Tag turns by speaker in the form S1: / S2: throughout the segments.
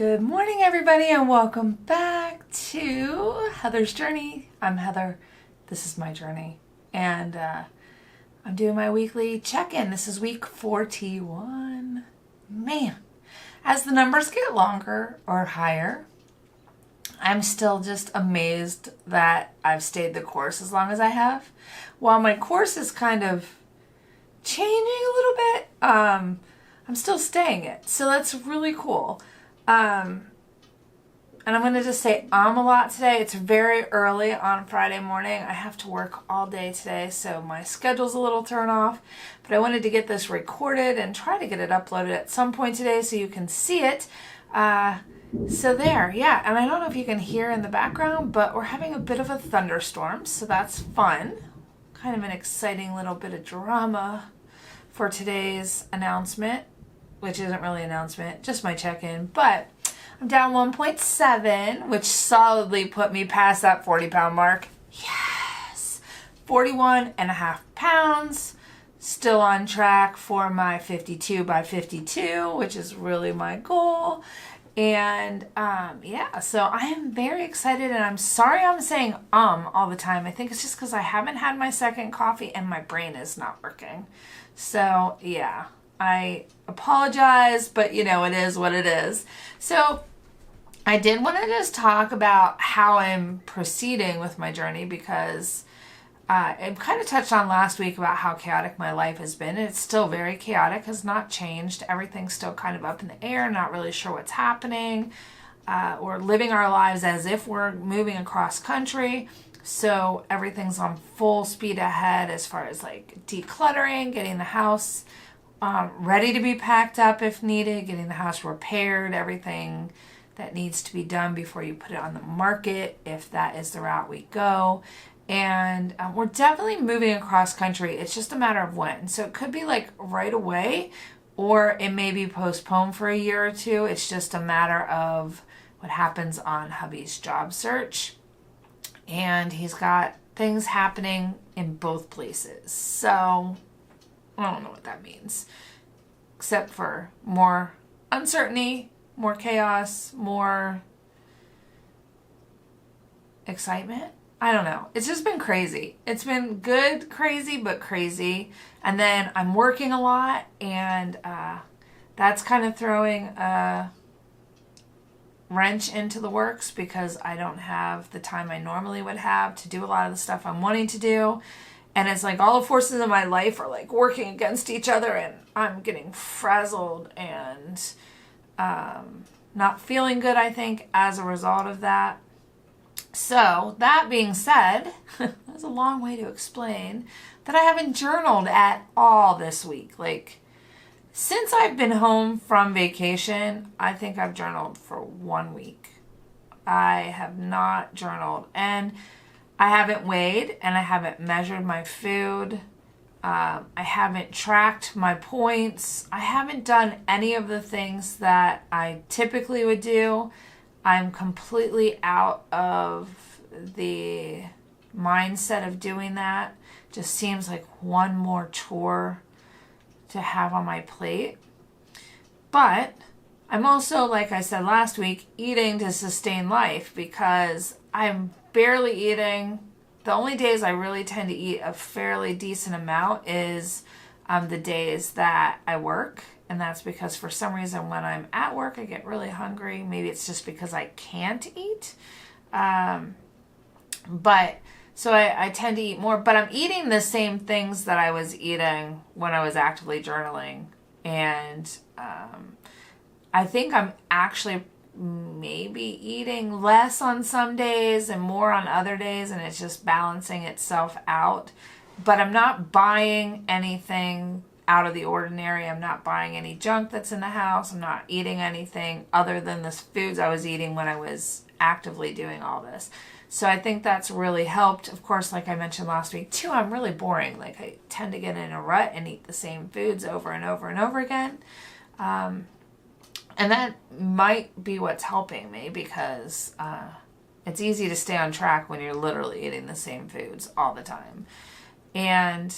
S1: Good morning, everybody, and welcome back to Heather's Journey. I'm Heather. This is my journey, and I'm doing my weekly check-in. This is week 41. Man, as the numbers get longer or higher, I'm still just amazed that I've stayed the course as long as I have. While my course is kind of changing a little bit, I'm still staying it. So that's really cool. And I'm going to just say a lot today. It's very early on Friday morning. I have to work all day today, so my schedule's a little thrown off. But I wanted to get this recorded and try to get it uploaded at some point today so you can see it. So there, yeah. And I don't know if you can hear in the background, but we're having a bit of a thunderstorm, so that's fun. Kind of an exciting little bit of drama for today's announcement, which isn't really an announcement, just my check-in. But I'm down 1.7, which solidly put me past that 40-pound mark. Yes! 41.5 pounds. Still on track for my 52 by 52, which is really my goal. And yeah, so I am very excited, and I'm sorry I'm saying all the time. I think it's just because I haven't had my second coffee and my brain is not working. So yeah, I apologize, but you know, it is what it is. So I did want to just talk about how I'm proceeding with my journey, because I kind of touched on last week about how chaotic my life has been. It's still very chaotic, has not changed. Everything's still kind of up in the air, not really sure what's happening. We're living our lives as if we're moving across country. So everything's on full speed ahead as far as like decluttering, getting the house ready to be packed up if needed, getting the house repaired, everything that needs to be done before you put it on the market, if that is the route we go. And we're definitely moving across country. It's just a matter of when. So it could be like right away, or it may be postponed for a year or two. It's just a matter of what happens on hubby's job search. And he's got things happening in both places. So I don't know what that means, except for more uncertainty, more chaos, more excitement. I don't know. It's just been crazy. It's been good, crazy, but crazy. And then I'm working a lot, and that's kind of throwing a wrench into the works, because I don't have the time I normally would have to do a lot of the stuff I'm wanting to do. And it's like all the forces in my life are like working against each other, and I'm getting frazzled and not feeling good, I think, as a result of that. So that being said, that's a long way to explain that I haven't journaled at all this week. Like, since I've been home from vacation, I think I've journaled for 1 week. I have not journaled, and I haven't weighed, and I haven't measured my food. I haven't tracked my points. I haven't done any of the things that I typically would do. I'm completely out of the mindset of doing that. Just seems like one more chore to have on my plate. But I'm also, like I said last week, eating to sustain life, because I'm barely eating. The only days I really tend to eat a fairly decent amount is the days that I work. And that's because for some reason when I'm at work, I get really hungry. Maybe it's just because I can't eat. But so I tend to eat more. But I'm eating the same things that I was eating when I was actively journaling. And I think I'm actually maybe eating less on some days and more on other days. And it's just balancing itself out. But I'm not buying anything out of the ordinary. I'm not buying any junk that's in the house. I'm not eating anything other than the foods I was eating when I was actively doing all this. So I think that's really helped. Of course, like I mentioned last week too, I'm really boring. Like, I tend to get in a rut and eat the same foods over and over and over again. And that might be what's helping me, because it's easy to stay on track when you're literally eating the same foods all the time. And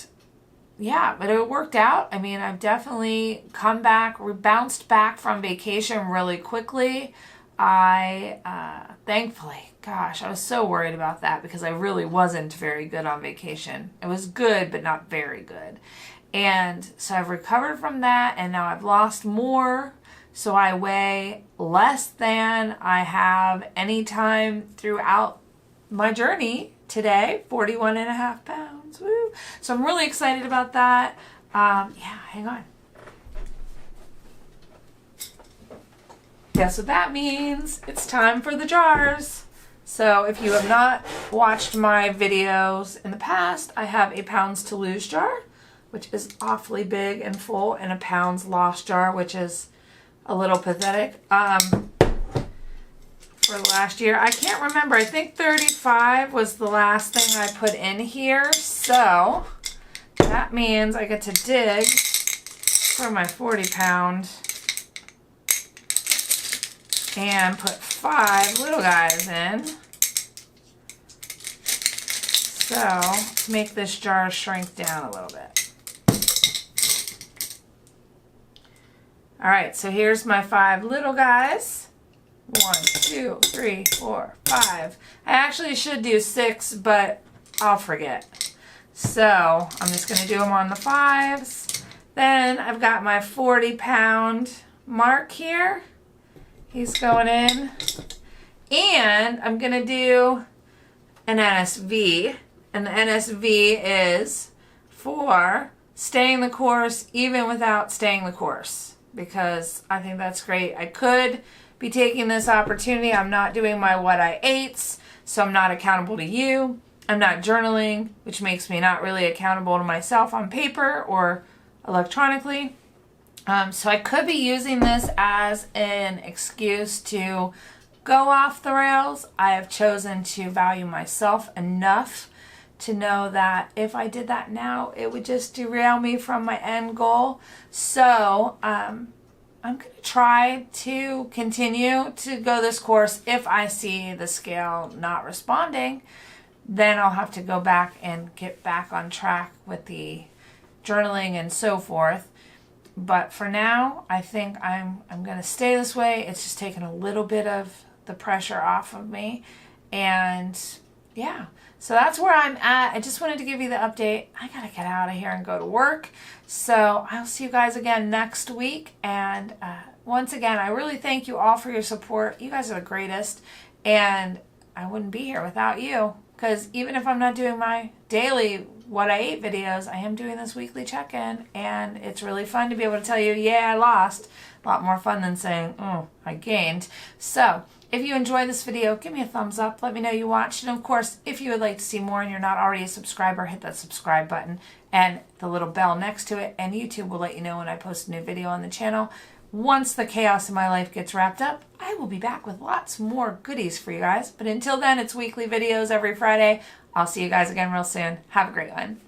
S1: yeah, but it worked out. I mean, I've definitely bounced back from vacation really quickly. Thankfully, gosh, I was so worried about that because I really wasn't very good on vacation. It was good, but not very good. And so I've recovered from that, and now I've lost more. So I weigh less than I have any time throughout my journey today, 41 and a half pounds. Woo. So I'm really excited about that. Yeah, hang on. Guess what that means? It's time for the jars. So if you have not watched my videos in the past, I have a pounds to lose jar, which is awfully big and full, and a pounds lost jar, which is a little pathetic. For last year, I can't remember. I think 35 was the last thing I put in here. So that means I get to dig for my 40 pound and put 5 little guys in. So make this jar shrink down a little bit. All right, so here's my 5 little guys. 1, 2, 3, 4, 5. I actually should do 6, but I'll forget. So I'm just going to do them on the 5s. Then I've got my 40 pound mark here. He's going in. And I'm going to do an NSV. And the NSV is for staying the course even without staying the course. Because I think that's great. I could be taking this opportunity. I'm not doing my what I ate, so I'm not accountable to you. I'm not journaling, which makes me not really accountable to myself on paper or electronically. So I could be using this as an excuse to go off the rails. I have chosen to value myself enough to know that if I did that now, it would just derail me from my end goal. So I'm going to try to continue to go this course. If I see the scale not responding, then I'll have to go back and get back on track with the journaling and so forth. But for now, I think I'm going to stay this way. It's just taking a little bit of the pressure off of me. And yeah, so that's where I'm at. I just wanted to give you the update. I got to get out of here and go to work. So I'll see you guys again next week. And once again, I really thank you all for your support. You guys are the greatest. And I wouldn't be here without you. Because even if I'm not doing my daily what I ate videos, I am doing this weekly check-in. And it's really fun to be able to tell you, yeah, I lost. A lot more fun than saying, oh, I gained. So if you enjoyed this video, give me a thumbs up. Let me know you watched. And of course, if you would like to see more and you're not already a subscriber, hit that subscribe button and the little bell next to it. And YouTube will let you know when I post a new video on the channel. Once the chaos in my life gets wrapped up, I will be back with lots more goodies for you guys. But until then, it's weekly videos every Friday. I'll see you guys again real soon. Have a great one.